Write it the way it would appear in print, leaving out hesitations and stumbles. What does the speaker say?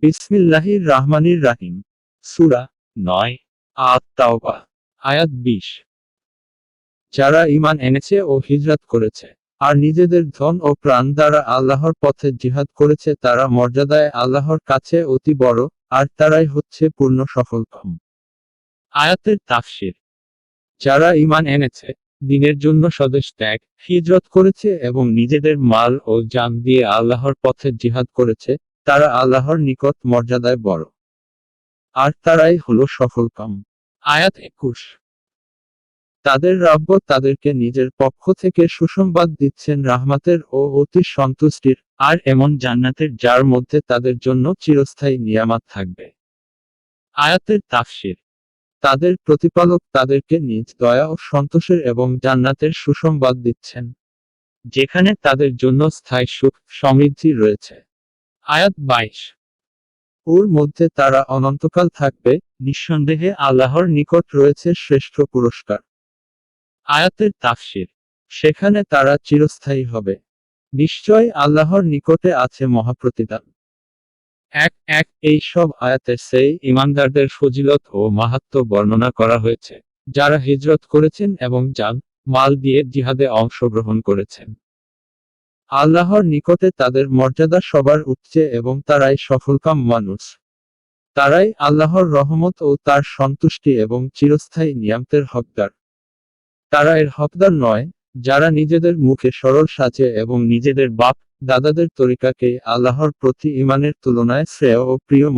বিসমিল্লাহির রাহমানির রাহিম। সূরা ৯ আত-তাওবা আয়াত ২০। যারা ঈমান এনেছে ও হিজরত করেছে আর নিজেদের ধন ও প্রাণ দ্বারা আল্লাহর পথে জিহাদ করেছে তারা মর্যাদায় আল্লাহর কাছে অতি বড়, আর তারাই হচ্ছে পূর্ণ সফলকাম। আয়াতের তাফসীর। যারা ঈমান এনেছে, দ্বীনের জন্য স্বদেশ ত্যাগ, হিজরত করেছে এবং নিজেদের মাল ও জান দিয়ে আল্লাহর পথে জিহাদ করেছে, তারা আল্লাহর নিকট মর্যাদায় বড়, আর তারাই হলো সফলকাম। আয়াত ২১। তাদের রব্ব তাদেরকে নিজের পক্ষ থেকে সুসংবাদ দিচ্ছেন রাহমাতের ও অতি সন্তুষ্টির, আর এমন জান্নাতের যার মধ্যে তাদের জন্য চিরস্থায়ী নিয়ামত থাকবে। আয়াতের তাফসীর। তাদের প্রতিপালক তাদেরকে নিজ দয়া ও সন্তোষের এবং জান্নাতের সুসংবাদ দিচ্ছেন, যেখানে তাদের জন্য স্থায়ী সুখ সমৃদ্ধি রয়েছে। আয়াত ২২। ওর মধ্যে তারা অনন্তকাল থাকবে, নিঃসন্দেহে আল্লাহর নিকট রয়েছে শ্রেষ্ঠ পুরস্কার। আয়াতের তাফসীর। সেখানে তারা চিরস্থায়ী হবে। নিশ্চয় আল্লাহর নিকটে আছে মহাপ্রতিদান। এই সব আয়াতে সেই ঈমানদারদের ফজিলত ও মাহাত্ম্য বর্ণনা করা হয়েছে, যারা হিজরত করেছেন এবং জান মাল দিয়ে জিহাদে অংশগ্রহণ করেছেন। আল্লাহর নিকটে তাদের মর্যাদা সবার উচ্চে এবং তারাই সফলকাম মানুষ। তারাই আল্লাহর রহমত ও তার সন্তুষ্টি এবং চিরস্থায়ী নিয়ামতের হকদার। তারা এর হকদার নয়, যারা নিজেদের মুখে সরল সাজে এবং নিজেদের বাপ দাদাদের তরিকাকে আল্লাহর প্রতি ঈমানের তুলনায় শ্রেয় ও প্রিয়